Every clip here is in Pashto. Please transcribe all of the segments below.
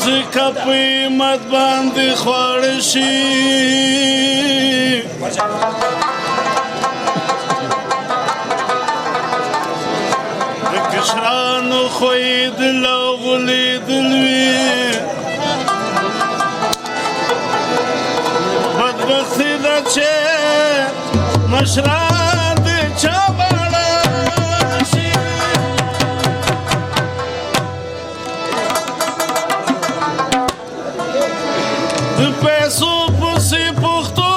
ځکه په همت باندې خواړه شي د کشرانو خویدل او غولیدل وي بدبختي ده چې مشران د چا باړه شي د پیسو پسې پښتو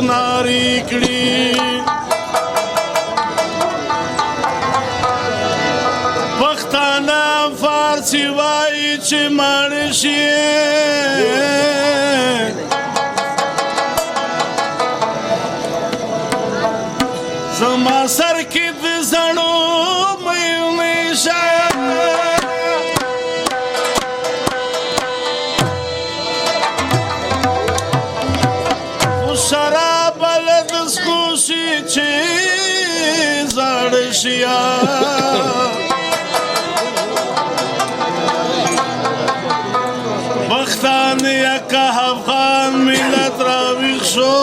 ناري کړي پښتانه فارسي وایي چې مړ شي زما سر کې د زړو میشه خو شراب له دسکو شي چې زړ شي بختان یک افغان ملت راویښ شو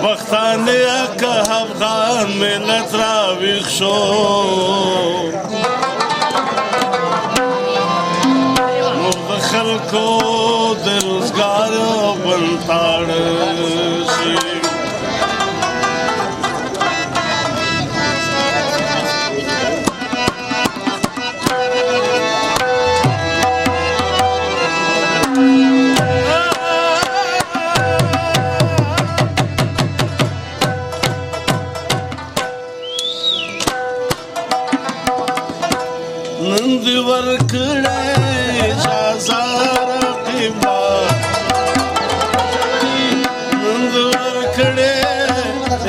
بختان یک افغان ملت راویښ شو نو د خلکو د روزګار بنتاړ شي نند ورکړې اجازه رقیبا نند ورکړې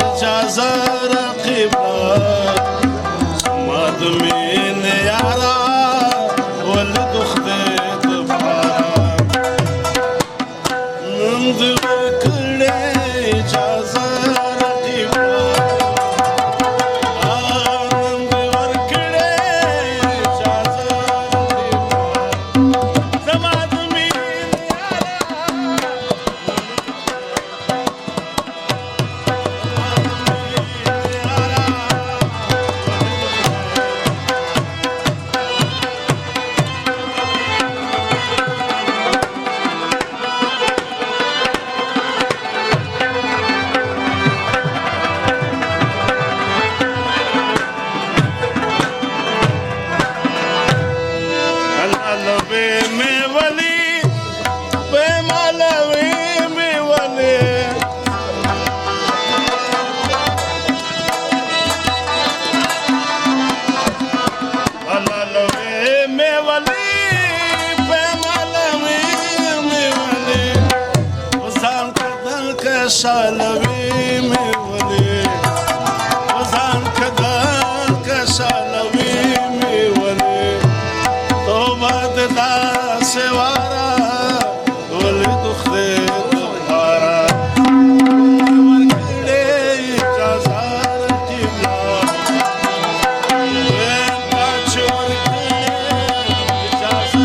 اجازه رقیبا سماد مين یارا ولد خدای دبا نند ورکړې اجازه رقیبا شالوي مې ولې وزان کدان کا شالوي مې ولې توبه د داسې واره ولې دخله دوباره ورکړې اجازه رقیبا پاچ ورکړې اجازه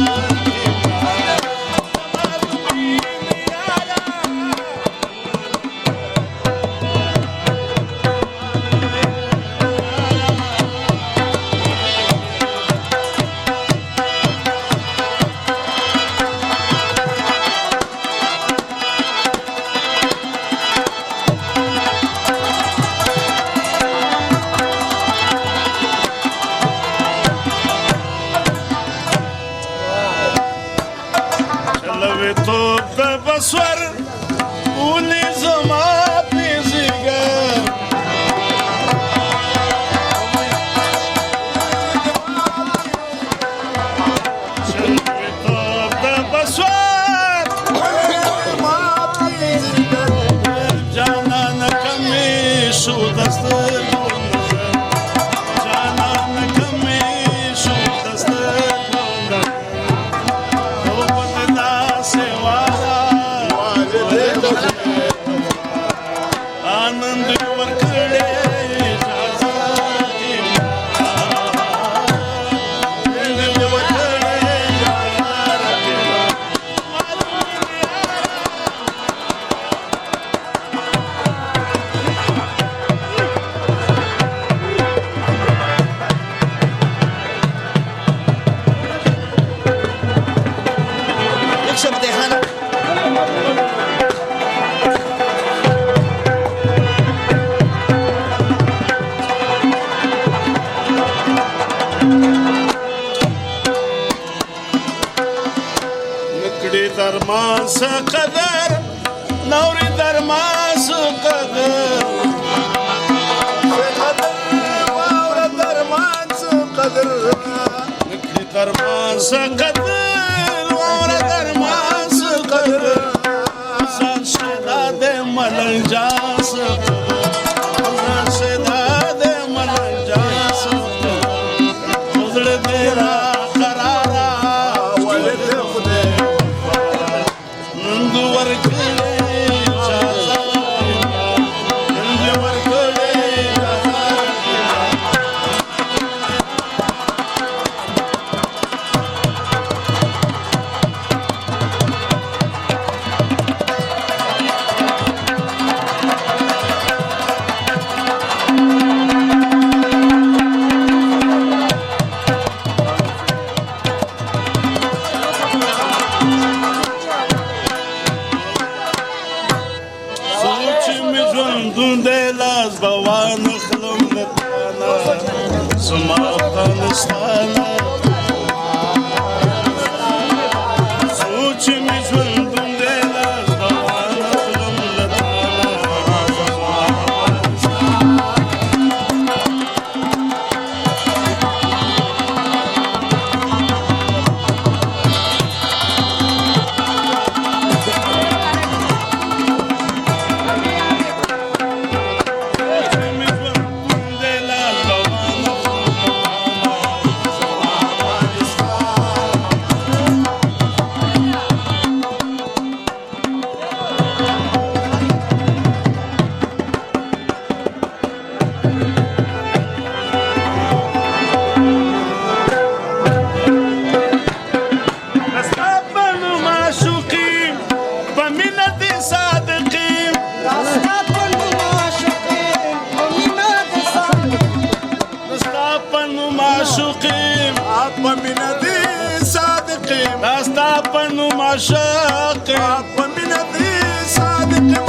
تو د بسور ولې زما پیزیګا تو د بسور زما پیزیګا جانان کمې شو دستر جانان کمې شو دستر आनंद वर खड़े کړي درمان څه قدر نورې درمان څه قدر واوره درمان څه قدر کړي درمان څه قدر واوره درمان څه قدر ځان شدا د ملنګ جان څه قدر ځان شدا د ملنګ جان څه قدر زړه دې را قرارا ولې خدای نند ورکړې اجازه نند ورکړې اجازه سوچ می ژوندون دی لاس بوان خلم لتانا زما افغانستانا سوچ می ژوندون دی لاس بوان خلم لتانا زما افغانستانا په مینه دې صادقیم داستا پنو معشوق په مینه دې صادقیم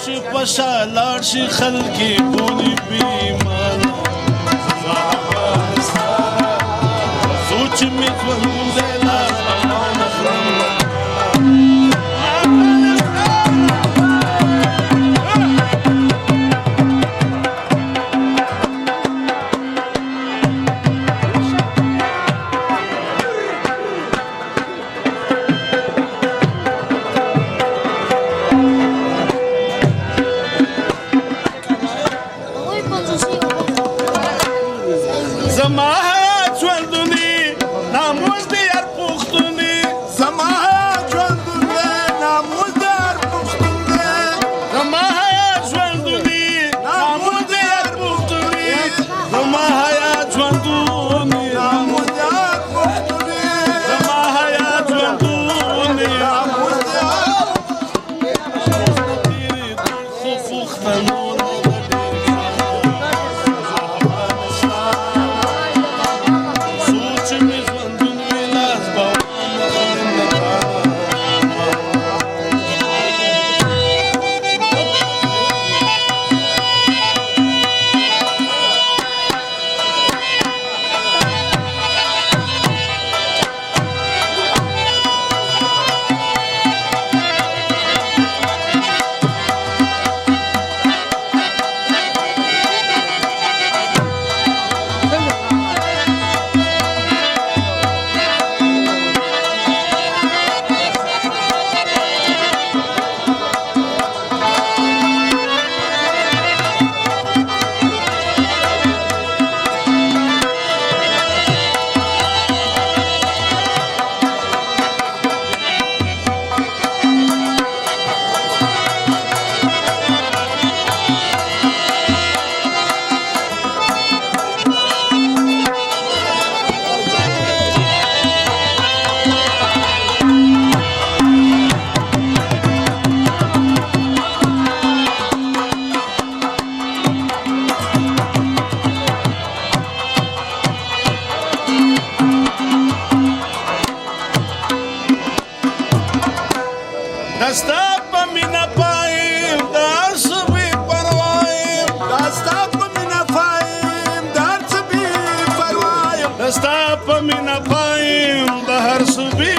شي پشا لاړ شي خلکي بونی بیمانه سوچ می ژوند دی لاس بوان خلم زما ژوندونی ناموس دی هر پښتوني زما ژوندونی ناموس دی هر پښتونی زما ژوندونی ناموس دی هر پښتوني زما ژوندونی ناموس دی هر پښتونی زما ژوندونی ناموس دی هر تیرې خو پښتنو سوچ می ژوندون وی لاس بوان خلم دستا په مینا پایم دار سبي پروایم دستا په مینه پایم دار څه بې پروایم دستا په مینا پایم د هر سبي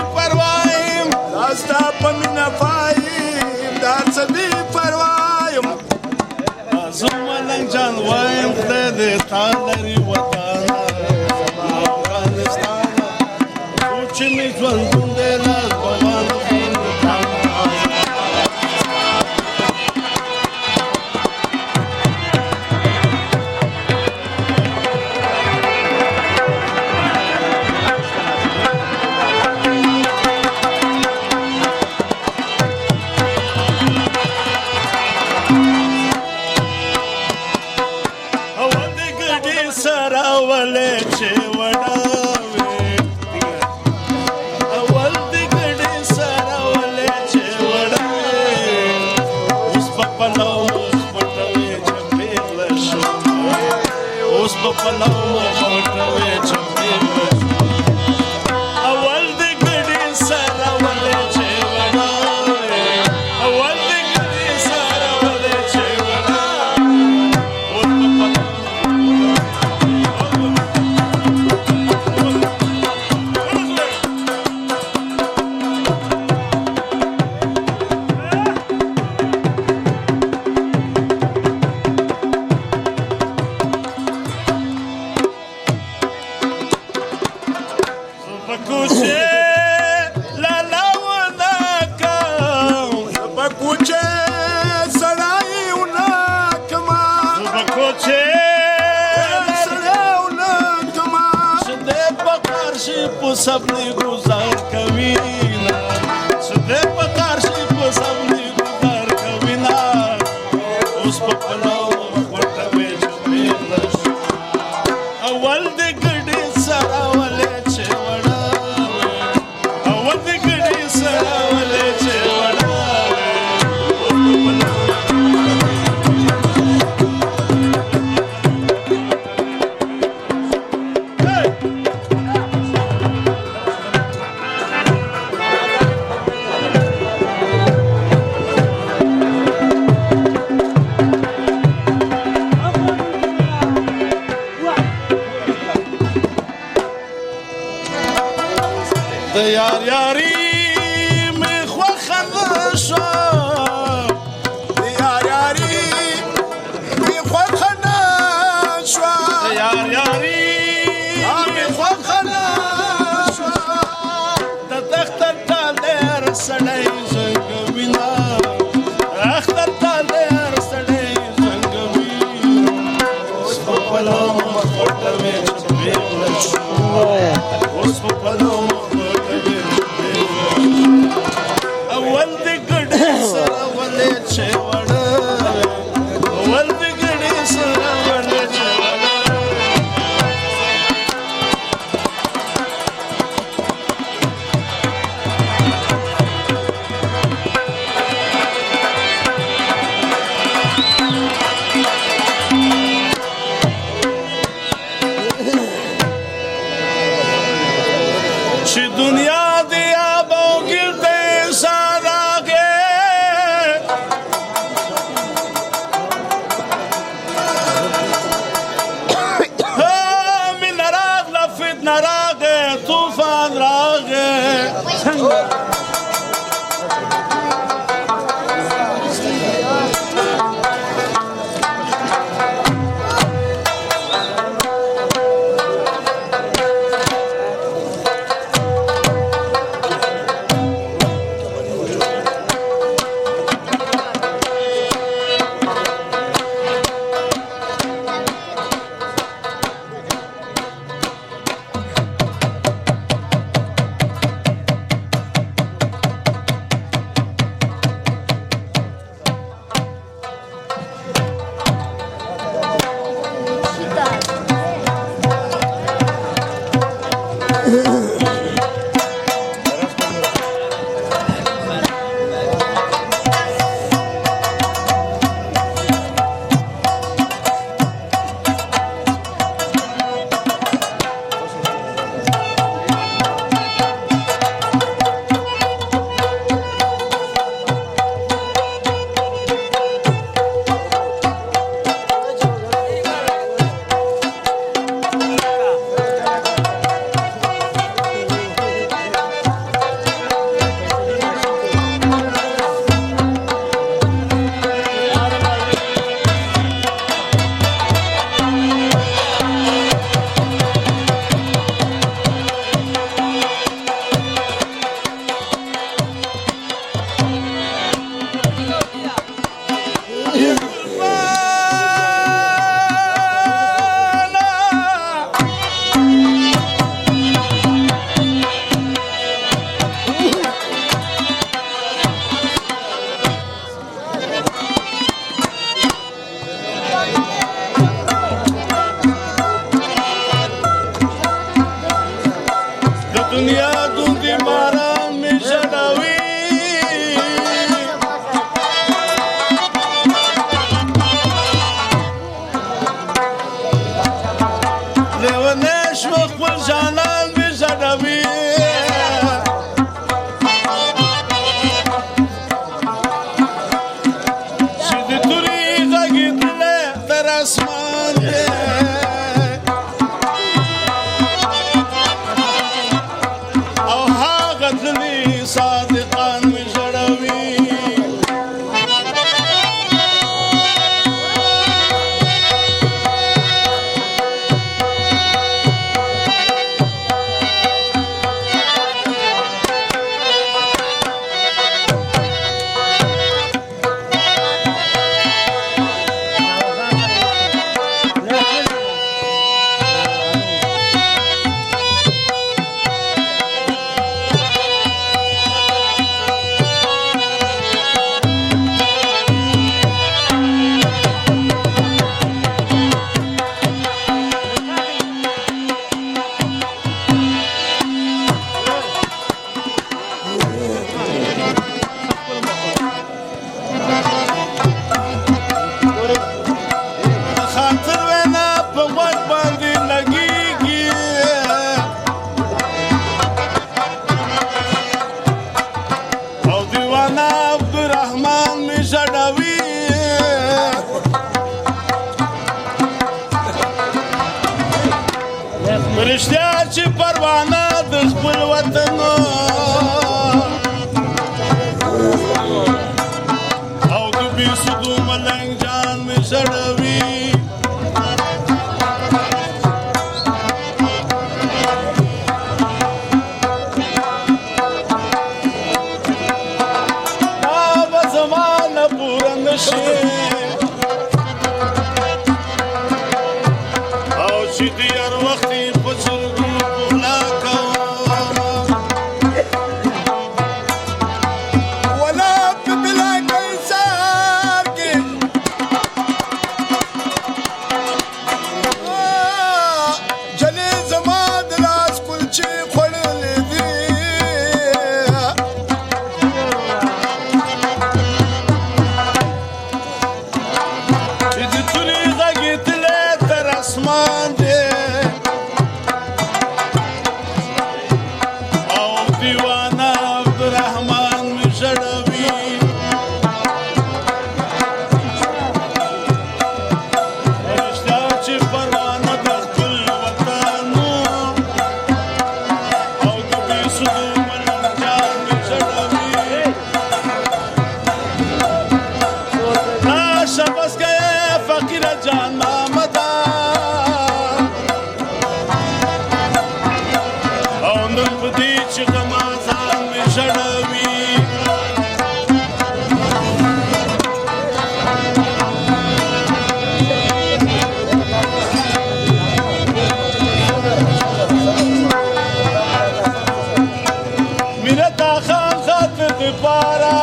چې مې ژوندون دی لاس په باندې सबने गुजार कवीना सदे पकार से सबने गुजार कवीना उस पपलाओ पटवे जमेला अवल दे गडे सरावले छेवडा अवल दे गडे सरावले छेवडा यार यारी में ख्वाखनशा यार यारी में ख्वाखनशा यार यारी में ख्वाखनशा तख्तर तालेर सड़ई संगविना अख्तर तालेर सड़ई संगविना पपलो पटवे छबेला उस पपलो दुनिया दिया बोगिर दे सारा गे मिन राग लफित न रागे तूफान रागे دوندې باران مې ژړوي لیونی شوه خپل جانان مې ژړوي چې د تورې غږېدلی تر اسمان دی او هغه تللي صادقان مې ژړوي خاطر وینا په غوږ باندې لګېږي او دیوانه عبدالرحمن مې ژړوي په رښتیا چې پروانه د خپل وطن او د بېسدو ملنګ جان مې ژړوي دا به زما نه پوره نشي او چې د هر وخت یې په زړګو پوله کوم ولا په بلا کیسار کې جنې زما د لاس کلچې خوړلې دي چې د تورې غږېدلی تر اسمان دی او دیوانه عبدالرحمن مې ژړوي رښتیا چې پروانه د خپل وطن او د بېسدو ملنګ جان مې ژړوي شبس گئے فقیر جان محمدا او نن په دې چې غمازان مې ژړوي میرتا خان خاطر د پاره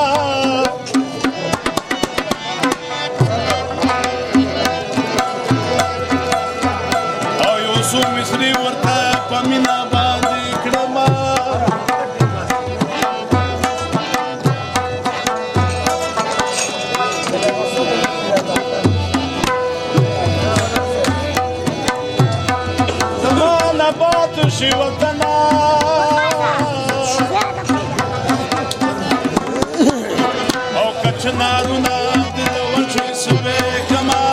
او یو څو مصري ورته په مینه باندې کړمه زما نه پاتې شي وطنه او که چنارونه د وچې سوې کمه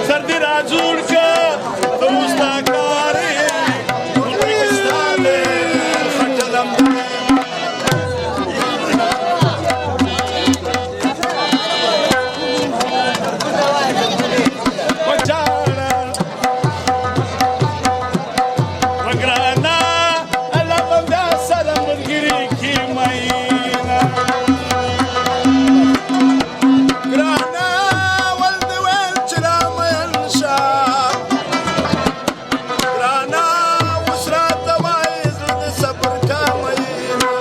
سردی را جوړ که ته اوس دا کار یې ټول ستا دی خټلم وجاړه وګرانه الله به بیا سره ملګري کړي مینه ګرانه ول دې ویل چې رامین شه ګرانه اوس راته وایي زړه دې صبر کا مینه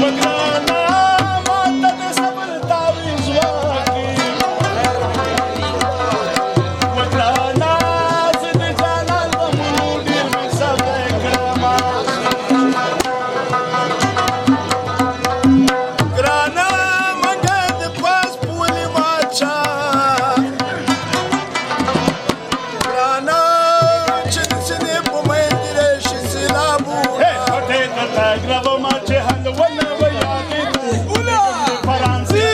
وګرانه ماته د صبر تعویض واکړي وګرانه زه د جانان د مړو ډېر مصبر کړمه ګرانه منګه دې پاس پولې واچه ګرانه چې د سینې په میندې راشي سیلابونه هې پټې درته ګرځومه چې هندونه به یادېږي فرانسې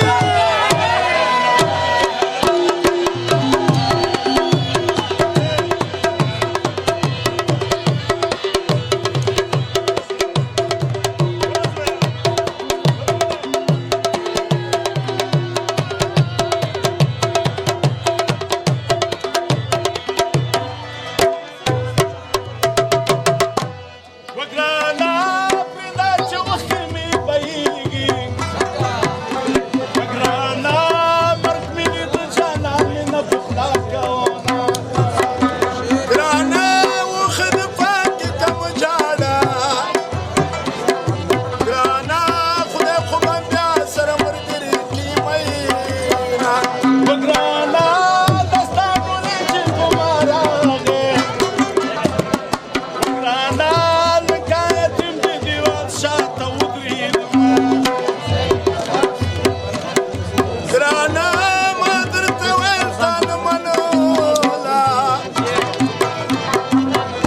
وګرانه پیدا چې اوښکې مې بهیږي وګرانه مرګ مې د جانان مینه په خوله کومه ګرانه اوښه دې پاکې کم جاړه ګرانه خدای خو به بیا سره ملګري کړي مینه وګرانه دا ستا ډولۍ چې په ما راغې وګرانه لکه یتیم د دیوال شاته ودرېدمه ګرانه ما درته ویل تا نه منوله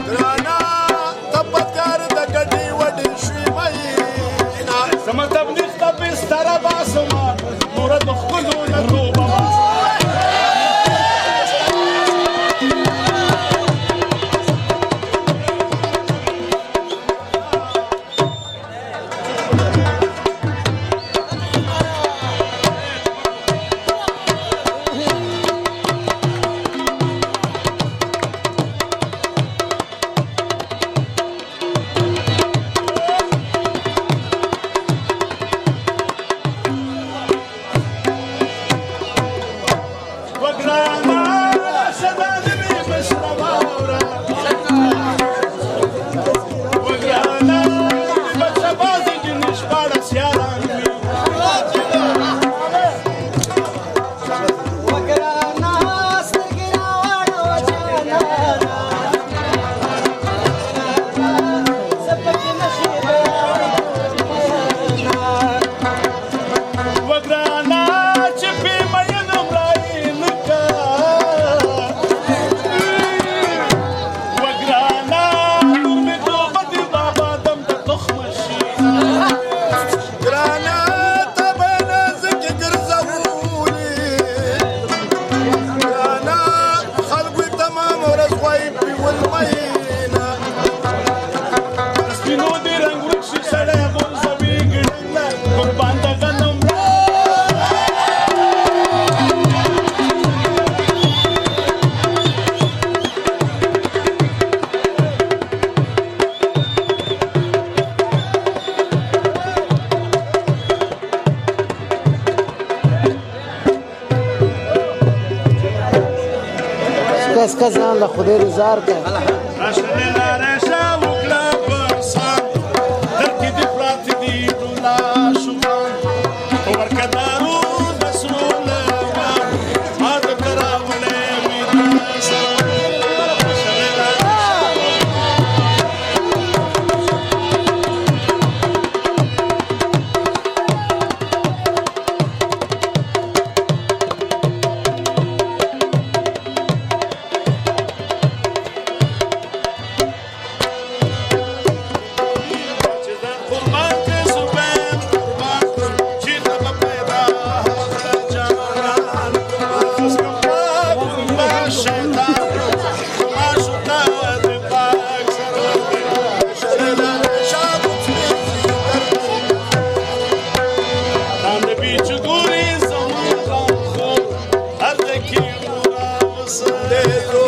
ګرانه ته په کار د ګډې وډې شوې مینه زما تبلیغ ته بستره باسمه نوره د ښکلو نه توبه باسمه وګرانه شدا دې مې بشره واوره وګرانه د بچه بازي کې مې شپاړس یاران وي وګرانه سترګې راواړوه جانانه زه پکې نشي وګرانه چې پې مین مړی نه که وګرانه نور مې توبه دې بابا دم د تخمه شي ګرانه ته به نازکې ګرځولې ګرانه خلکو یې تمام ورځ غوايي پیول مینه د سپینو دې رنګ ورک شي سړی غورځوي ګړنګ قربان د غنم اسکا ځان له خدای رضار کړه راشه لاره شه وکړه پر سر در کې دې پراته دي ټول عاشقان ورکه دارو د سرو لوان ما درته راوړې مې د سر راشه لاره اوس دې جو